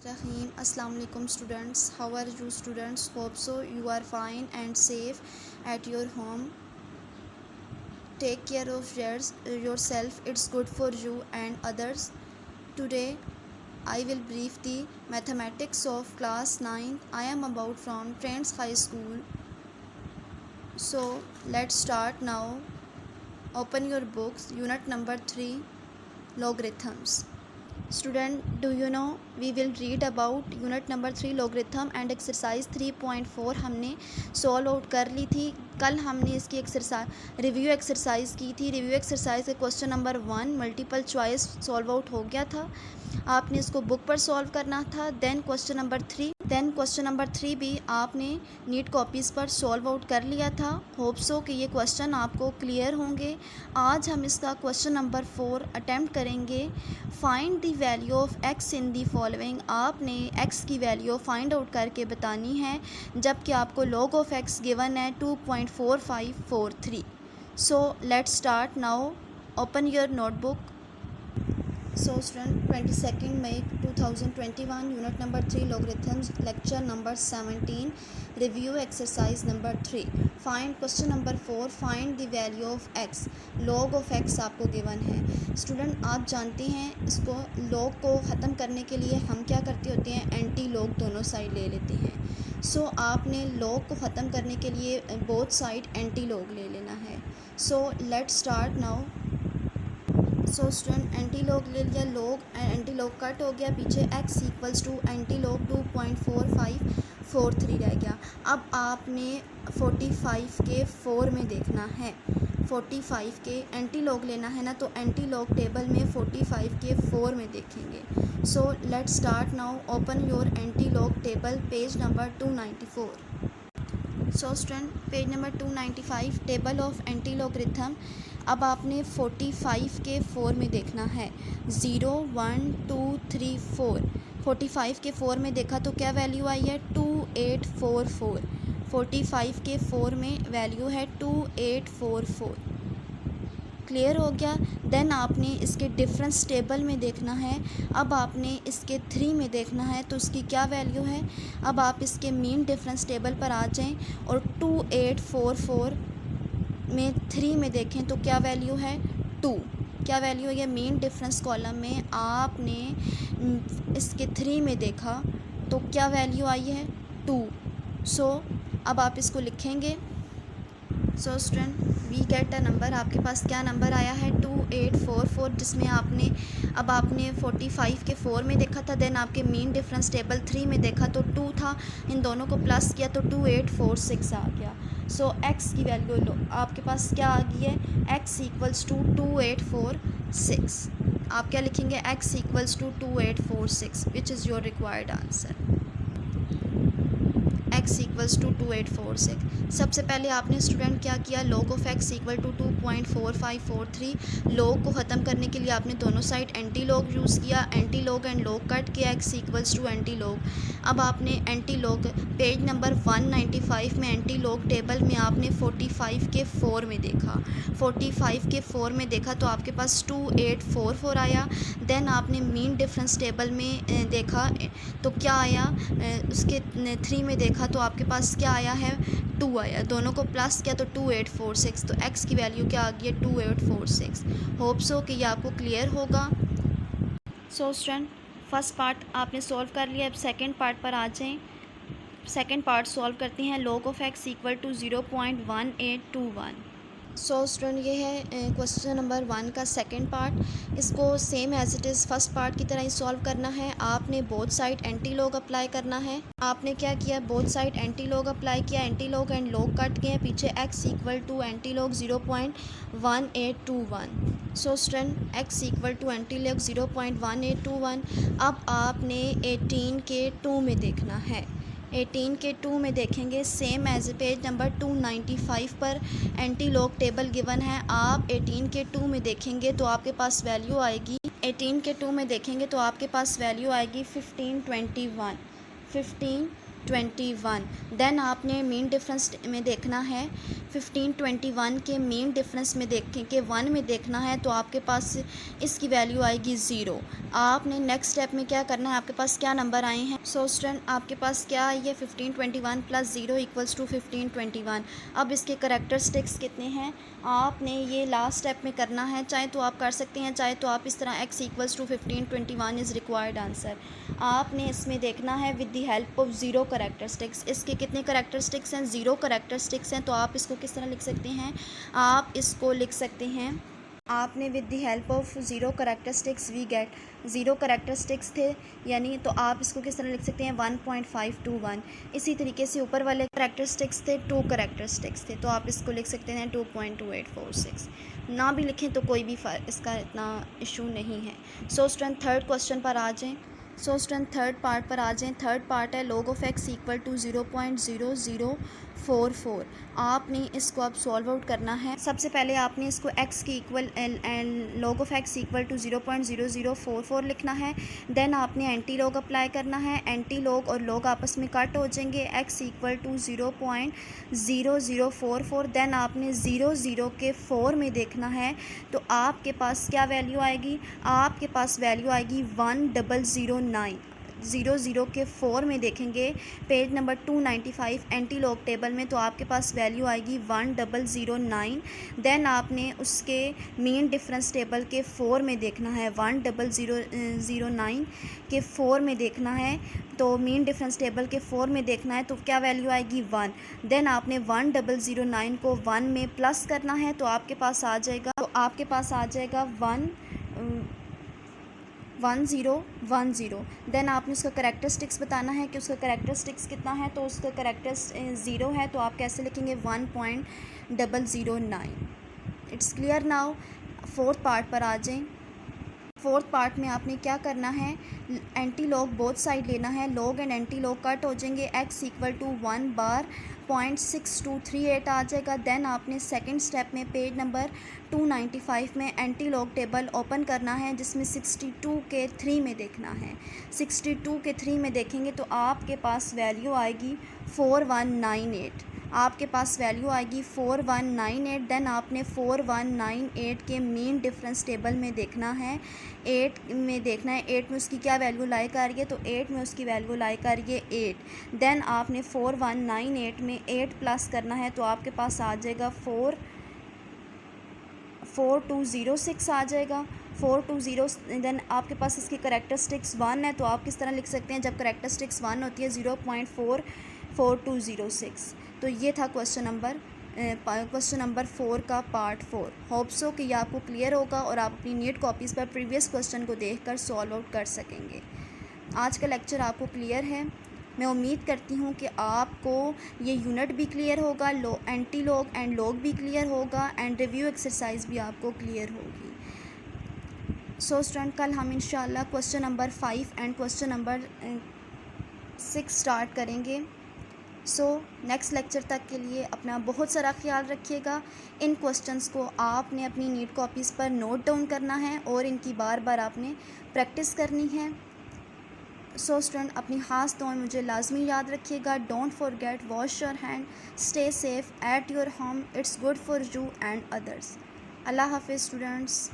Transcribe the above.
Rahim. Assalamu alaikum students. How are you students? Hope so you are fine and safe at your home. Take care of yourself. It's good for you and others. Today I will brief the mathematics of class 9. I am about from Friends High School. So let's start now. Open your books. Unit number 3, logarithms. Student, do you know we will read about unit number 3 logarithm and exercise 3.4 हमने solve out कर ली थी। कल हमने इसकी review exercise की थी। Review exercise के question number 1 multiple choice solve out हो गया था। आपने इसको बुक पर सॉल्व करना था। देन क्वेश्चन नंबर 3 भी आपने नीट कॉपीज़ पर सॉल्व आउट कर लिया था। होप सो कि ये क्वेश्चन आपको क्लियर होंगे। आज हम इसका क्वेश्चन नंबर 4 अटेम्प्ट करेंगे। Find the value of x in the following. आपने एक्स की वैल्यू फाइंड आउट करके बतानी है, जबकि आपको लॉग ऑफ एक्स गिवन है 2.4543। So let's start now. Open your notebook. So student, 22nd May 2021, unit number 3 logarithms, lecture number 17, review exercise number 3. Find question number 4, find the value of x. log of x आपको given है। Student आप जानते हैं इसको log को ख़त्म करने के लिए हम क्या करते होते हैं, एंटी log दोनों साइड ले लेते हैं। सो आपने log को ख़त्म करने के लिए बोथ साइड एंटी log ले लेना है। So let's start now. So student anti log ले लिया, लॉग एंटी लॉग कट हो गया, पीछे x equals to anti log 2.4543 रह गया। अब आपने 45 के 4 में देखना है। 45 के एंटी लॉग लेना है ना, तो एंटी लॉग टेबल में 45 के 4 में देखेंगे। So let's start now. Open your anti log table, page number 294। So student page number 295, table of anti logarithm. अब आपने 45 के 4 में देखना है। 0 1 2 3 4। 45 के 4 में देखा तो क्या वैल्यू आई है, 2844। 45 के 4 में वैल्यू है 2844। क्लियर हो गया। देन आपने इसके डिफरेंस टेबल में देखना है। अब आपने इसके 3 में देखना है तो उसकी क्या वैल्यू है। अब आप इसके मीन डिफरेंस टेबल पर आ जाएं और 2844 में 3 में देखें तो क्या वैल्यू है, 2। क्या वैल्यू है, मीन डिफरेंस कॉलम में आपने इसके 3 में देखा तो क्या वैल्यू आई है, 2। सो अब आप इसको लिखेंगे। So student we get a number. आपके पास क्या नंबर आया है, 2844, जिसमें आपने 45 के 4 में देखा था। देन आपके मीन डिफरेंस टेबल 3 में देखा तो 2 था, इन दोनों को प्लस किया तो 2846 आ गया। सो x की वैल्यू लो आपके पास क्या आ गई है, x इक्वल्स टू 2846। आप क्या लिखेंगे, x equals to 2846, which is your required answer. x equals to 2846। सबसे पहले आपने स्टूडेंट क्या किया, log of x equal to 2.4543। log को ख़त्म करने के लिए आपने दोनों साइड एंटी log यूज़ किया। Anti log and log cut किया, x equals to anti log। अब आपने एंटी log पेज नंबर 195 में एंटी log टेबल में आपने 45 के 4 में देखा। 45 के 4 में देखा तो आपके पास 2844 आया। देन आपने मीन डिफरेंस टेबल में देखा तो क्या आया, उसके 3 में देखा तो आपके पास क्या आया है, 2 आया। दोनों को प्लस किया तो 2846। तो x की वैल्यू क्या आ गई है, 2846। होप सो कि ये आपको क्लियर होगा। सो स्टूडेंट फर्स्ट पार्ट आपने सॉल्व कर लिया। अब सेकंड पार्ट पर आ जाएं। सेकंड पार्ट सॉल्व करते हैं। log of x equal to 0.1821। So student ये है क्वेश्चन नंबर 1 का सेकंड पार्ट। इसको same as it is first part की तरह ही सॉल्व करना है। आपने both side anti log apply करना है। आपने क्या किया, both side anti log apply किया। Anti log and log cut गए, पीछे x equal to anti log 0.1821। So student x equal to anti log 0.1821। अब आपने 18 के 2 में देखना है। 18 के 2 में देखेंगे, सेम एज पेज नंबर 295 पर एंटी लॉग टेबल गिवन है। आप 18 के 2 में देखेंगे तो आपके पास वैल्यू आएगी, 18 के 2 में देखेंगे तो आपके पास वैल्यू आएगी 1521। 1521। देन आपने मीन डिफरेंस में देखना है 1521 के मीन डिफरेंस में देखें कि 1 में देखना है तो आपके पास इसकी वैल्यू आएगी 0। आपने नेक्स्ट स्टेप में क्या करना है, आपके पास क्या नंबर आए हैं। सो स्टूडेंट आपके पास क्या आई है 1521 प्लस 0 इक्वल्स टू 1521। अब इसके करेक्टरिस्टिक्स कितने हैं आपने ये लास्ट स्टेप में करना है। चाहे तो आप कर सकते हैं, चाहे तो आप इस तरह x equals to 1521 is required answer. आपने इसमें देखना है with the help of 0 characteristics. इसके कितने करेक्टरिस्टिक्स हैं, 0 करेक्टरिस्टिक्स हैं। तो आप इसको किस तरह लिख सकते हैं, आप इसको लिख सकते हैं, आपने with the help of 0 characteristics we get 0 characteristics थे यानी, तो आप इसको किस तरह लिख सकते हैं 1.521। इसी तरीके से ऊपर वाले करेक्टरिस्टिक्स थे 2 करेक्टरिस्टिक्स थे, तो आप इसको लिख सकते हैं 2.2846। ना भी लिखें तो कोई भी इसका इतना इशू नहीं है। सो स्टूडेंट थर्ड क्वेश्चन पर आ जाएँ। सो स्टूडेंट थर्ड पार्ट पर आ जाएँ। थर्ड पार्ट है log of x equal to 0.0044। आपने इसको अब सॉल्व आउट करना है। सबसे पहले आपने इसको x की equal log of x equal to 0.0044 लिखना है। देन आपने एंटी लॉग अप्लाई करना है। एंटी लॉग और लॉग आपस में कट हो जाएंगे। x equal to 0.0044। देन आपने 0 के 4 में देखना है तो आपके पास क्या वैल्यू आएगी, आपके पास वैल्यू आएगी 1009। 0 के 4 में देखेंगे page number 295 anti log table में, तो आपके पास वैल्यू आएगी 1009। देन आपने उसके मीन डिफरेंस टेबल के 4 में देखना है, 1009 के 4 में देखना है, तो मीन डिफरेंस टेबल के 4 में देखना है तो क्या वैल्यू आएगी 1। देन आपने 1009 को 1 में प्लस करना है तो आपके पास आ जाएगा 1010। देन आपने उसका करेक्टरिस्टिक्स बताना है कि उसका करेक्टरिस्टिक्स कितना है, तो उसका करेक्टर्स 0 है तो आप कैसे लिखेंगे 1.009। It's clear now. Fourth part पर आ जाएं। फोर्थ पार्ट में आपने क्या करना है, एंटी लॉग बोथ साइड लेना है। Log and anti log cut हो जाएंगे। x इक्वल टू 1 बार 0.6238 आ जाएगा। देन आपने सेकंड स्टेप में पेज नंबर 295 में एंटी लॉग टेबल ओपन करना है जिसमें 62 के 3 में देखना है। 62 के 3 में देखेंगे तो आपके पास वैल्यू आएगी 4198। आपके पास वैल्यू आएगी 4198। देन आपने 4198 के मीन डिफरेंस टेबल में देखना है, 8 में देखना है 8 में उसकी क्या वैल्यू लाई कर रही है, तो 8 में उसकी वैल्यू लाई कर रही है 8। देन आपने 4198 में 8 प्लस करना है तो आपके पास आ जाएगा 4206 आ जाएगा 420। देन आपके पास इसकी करेक्टरिस्टिक्स 1 है तो आप किस तरह लिख सकते हैं, जब करेक्टरिस्टिक्स 1 होती है 0.44206। तो ये था क्वेश्चन नंबर 4 का पार्ट 4। होप सो कि ये आपको क्लियर होगा और आप अपनी नीट कॉपीज़ पर प्रीवियस क्वेश्चन को देखकर सॉल्व आउट कर सकेंगे। आज का लेक्चर आपको क्लियर है। मैं उम्मीद करती हूँ कि आपको ये यूनिट भी क्लियर होगा, एंटी लॉग एंड लॉग भी क्लियर होगा एंड रिव्यू एक्सरसाइज भी आपको क्लियर होगी। सो स्टूडेंट कल हम इंशाल्लाह question number 5 and question number 6 start करेंगे। सो नेक्स्ट लेक्चर तक के लिए अपना बहुत सारा ख्याल रखिएगा। इन क्वेश्चंस को आपने अपनी नीट कॉपीज़ पर नोट डाउन करना है और इनकी बार बार आपने प्रैक्टिस करनी है। सो स्टूडेंट अपनी ख़ास तौर मुझे लाजमी याद रखिएगा, don't forget wash your hand, stay safe at your home, it's good for you and others. Allah हाफिज़ स्टूडेंट्स।